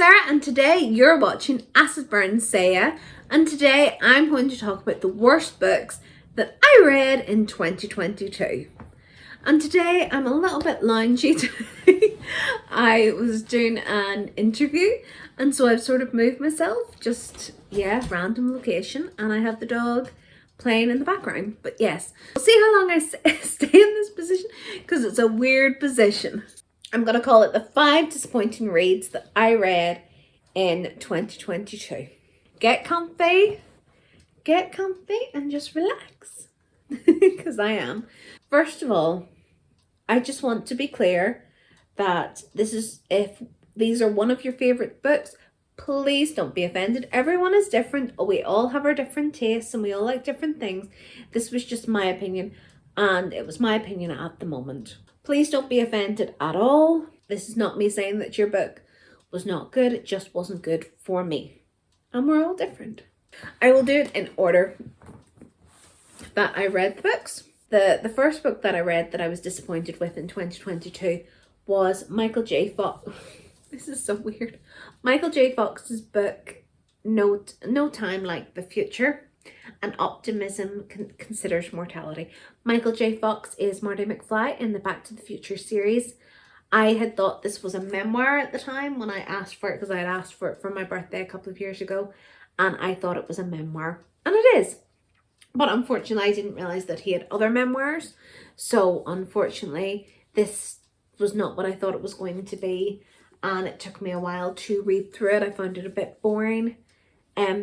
Sarah, and today you're watching Acid Burn Saya, and today I'm going to talk about the worst books that I read in 2022. And today I'm a little bit loungy today. I was doing an interview, and so I've sort of moved myself, random location, and I have the dog playing in the background. But yes, we'll see how long I stay in this position, because it's a weird position. I'm going to call it the 5 disappointing reads that I read in 2022. Get comfy, and just relax, because I am. First of all, I just want to be clear that if these are one of your favourite books, please don't be offended. Everyone is different. We all have our different tastes and we all like different things. This was just my opinion, and it was my opinion at the moment. Please don't be offended at all. This is not me saying that your book was not good. It just wasn't good for me. And we're all different. I will do it in order that I read the books. The first book that I read that I was disappointed with in 2022 was Michael J. Fox. This is so weird. Michael J. Fox's book, No Time Like the Future, and Optimism Considers Mortality. Michael J. Fox is Marty McFly in the Back to the Future series. I had thought this was a memoir at the time when I asked for it, because I had asked for it for my birthday a couple of years ago, and I thought it was a memoir, and it is. But unfortunately, I didn't realise that he had other memoirs, so unfortunately, this was not what I thought it was going to be, and it took me a while to read through it. I found it a bit boring.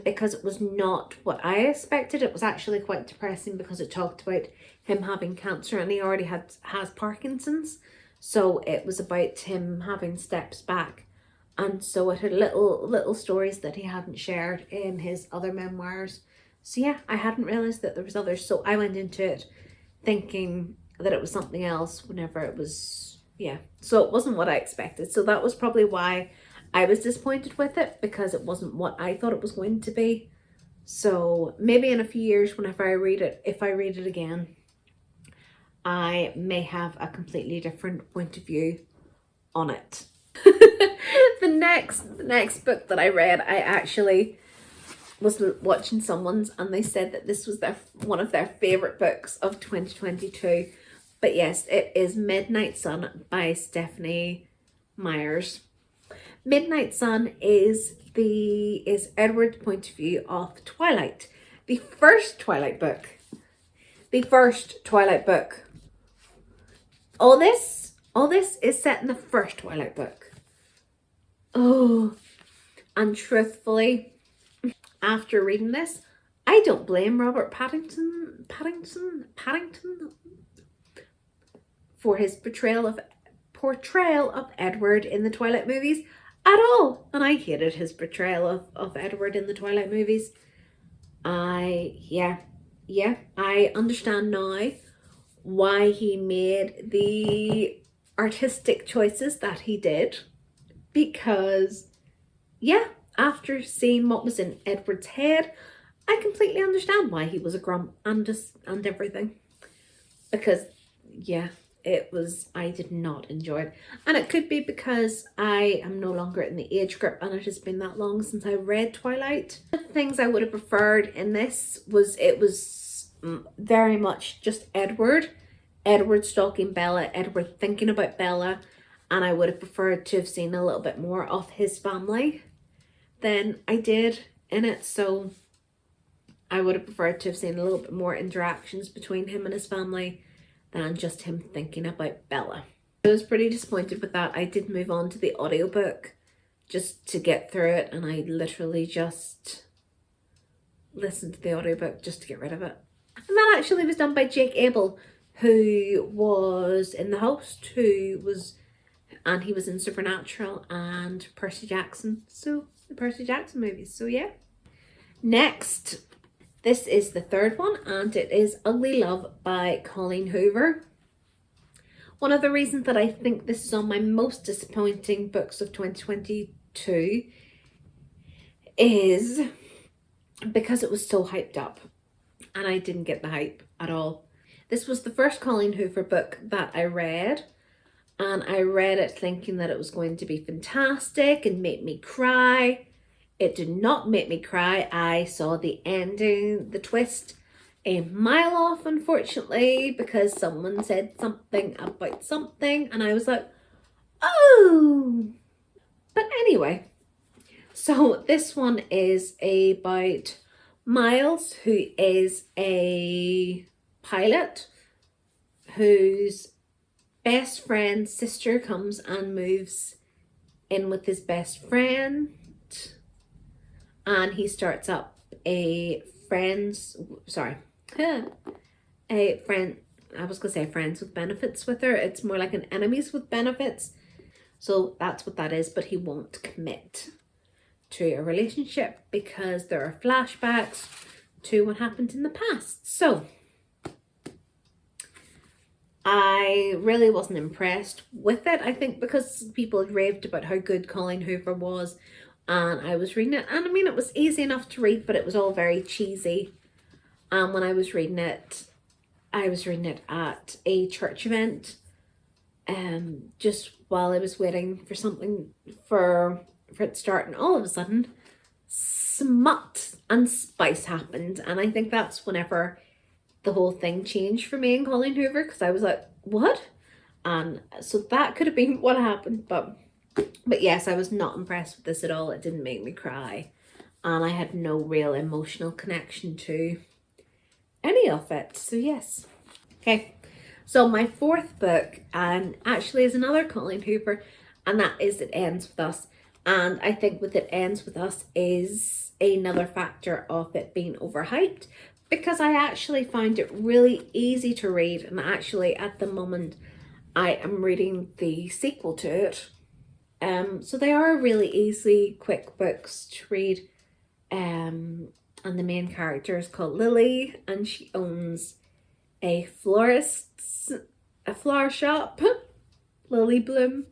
Because it was not what I expected. It was actually quite depressing because it talked about him having cancer, and he already has Parkinson's. So it was about him having steps back, and so it had little stories that he hadn't shared in his other memoirs. So yeah, I hadn't realised that there was others. So I went into it thinking that it was something else whenever it was, so it wasn't what I expected. So that was probably why I was disappointed with it, because it wasn't what I thought it was going to be. So maybe in a few years, whenever I read it, if I read it again, I may have a completely different point of view on it. The next book that I read, I actually was watching someone's, and they said that this was one of their favourite books of 2022. But yes, it is Midnight Sun by Stephanie Meyers. Midnight Sun is Edward's point of view of Twilight, the first Twilight book. All this is set in the first Twilight book. Oh, and truthfully, after reading this, I don't blame Robert Pattinson for his portrayal of Edward in the Twilight movies at all. And I hated his portrayal of Edward in the Twilight movies. I understand now why he made the artistic choices that he did, because after seeing what was in Edward's head, I completely understand why he was a grump and everything, because I did not enjoy it. And it could be because I am no longer in the age group, and it has been that long since I read Twilight. The things I would have preferred in this was very much just Edward stalking Bella, Edward thinking about Bella, and I would have preferred to have seen a little bit more of his family than I did in it. So I would have preferred to have seen a little bit more interactions between him and his family than just him thinking about Bella. I was pretty disappointed with that. I did move on to the audiobook just to get through it, and I literally just listened to the audiobook just to get rid of it. And that actually was done by Jake Abel, who was in The Host, he was in Supernatural and Percy Jackson. So the Percy Jackson movies. So yeah. Next, this is the third one, and it is Ugly Love by Colleen Hoover. One of the reasons that I think this is on my most disappointing books of 2022 is because it was so hyped up, and I didn't get the hype at all. This was the first Colleen Hoover book that I read, and I read it thinking that it was going to be fantastic and make me cry. It did not make me cry. I saw the ending, the twist, a mile off, unfortunately, because someone said something about something, and I was like, oh. But anyway, so this one is about Miles, who is a pilot whose best friend's sister comes and moves in with his best friend, and he starts up a friends a friend I was gonna say friends with benefits with her. It's more like an enemies with benefits, so that's what that is. But he won't commit to a relationship because there are flashbacks to what happened in the past. So I really wasn't impressed with it, I think because people had raved about how good Colleen Hoover was, and I was reading it, and I mean, it was easy enough to read, but it was all very cheesy. And when I was reading it at a church event, just while I was waiting for something for it to start, and all of a sudden smut and spice happened, and I think that's whenever the whole thing changed for me and Colleen Hoover, because I was like, what? And so that could have been what happened, but yes, I was not impressed with this at all. It didn't make me cry, and I had no real emotional connection to any of it. So yes. Okay, so my fourth book actually is another Colleen Hoover, and that is It Ends With Us. And I think with It Ends With Us is another factor of it being overhyped, because I actually found it really easy to read, and actually at the moment I am reading the sequel to it. So they are really easy, quick books to read. And the main character is called Lily, and she owns a flower shop, Lily Bloom.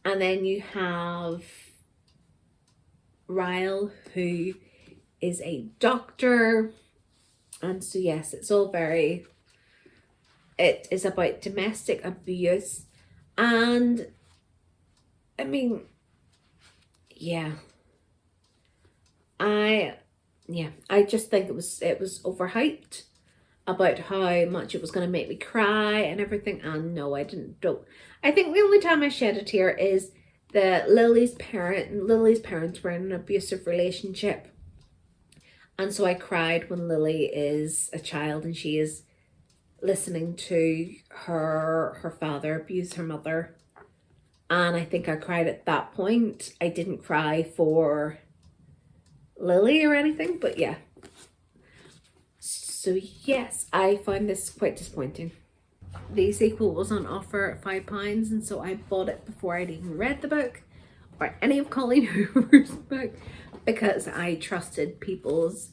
And then you have Ryle, who is a doctor. And so yes, it's all it is about domestic abuse. And I mean, yeah, I just think it was overhyped about how much it was going to make me cry and everything. And no, I don't. I think the only time I shed a tear is that Lily's parents were in an abusive relationship. And so I cried when Lily is a child and she is listening to her father abuse her mother. And I think I cried at that point. I didn't cry for Lily or anything, but yeah. So yes, I find this quite disappointing. The sequel was on offer at £5, and so I bought it before I'd even read the book or any of Colleen Hoover's book, because I trusted people's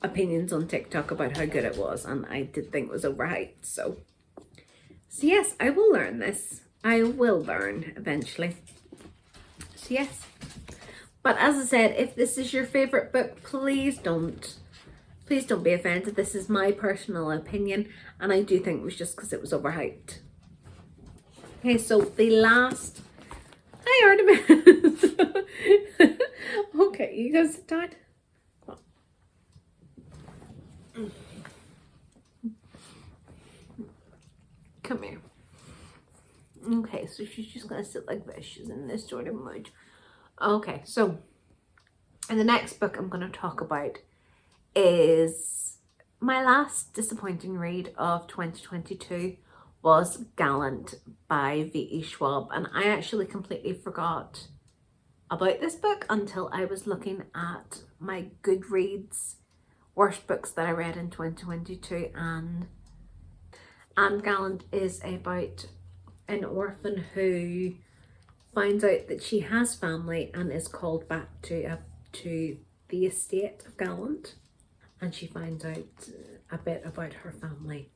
opinions on TikTok about how good it was, and I did think it was overhyped. So yes, I will learn this. I will learn eventually. So yes. But as I said, if this is your favourite book, please don't be offended. This is my personal opinion, and I do think it was just because it was overhyped. Okay, so the last... Hi, Artemis! Okay, you guys sit down. Come here. Okay, so she's just gonna sit like this. She's in this sort of mood. Okay, so and the next book I'm gonna talk about is my last disappointing read of 2022 was Gallant by V.E. Schwab, and I actually completely forgot about this book until I was looking at my Goodreads worst books that I read in 2022, and Gallant is about an orphan who finds out that she has family and is called back to the estate of Gallant, and she finds out a bit about her family.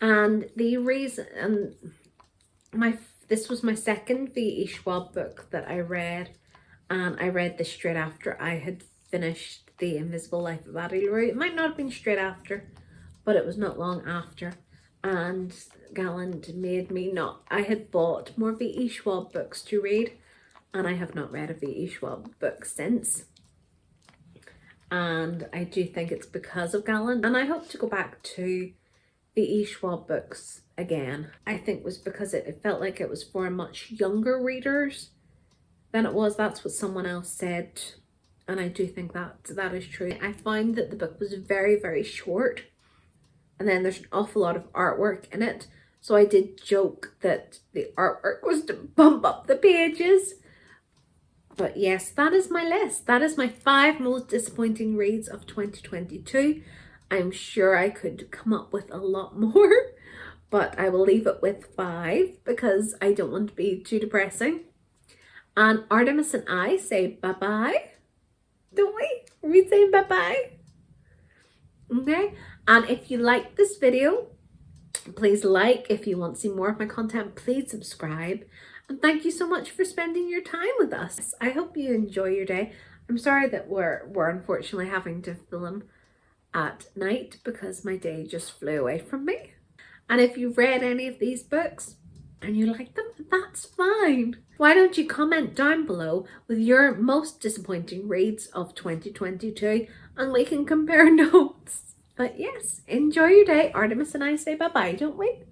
And the reason, and this was my second V.E. Schwab book that I read, and I read this straight after I had finished The Invisible Life of Addie LaRue. It might not have been straight after, but it was not long after. and Gallant made me not. I had bought more V.E. Schwab books to read, and I have not read a V.E. Schwab book since. And I do think it's because of Gallant, and I hope to go back to V.E. Schwab books again. I think it was because it felt like it was for much younger readers than it was. That's what someone else said, and I do think that is true. I found that the book was very, very short, and then there's an awful lot of artwork in it, so I did joke that the artwork was to bump up the pages. But yes, that is my list. That is my 5 most disappointing reads of 2022. I'm sure I could come up with a lot more, but I will leave it with 5 because I don't want to be too depressing. And Artemis and I say bye-bye, don't we? Are we saying bye-bye? Okay, and if you like this video, please like. If you want to see more of my content, please subscribe. And thank you so much for spending your time with us. I hope you enjoy your day. I'm sorry that we're unfortunately having to film at night because my day just flew away from me. And if you've read any of these books and you like them, that's fine. Why don't you comment down below with your most disappointing reads of 2022 and we can compare notes. But yes, enjoy your day. Artemis and I say bye-bye, don't we?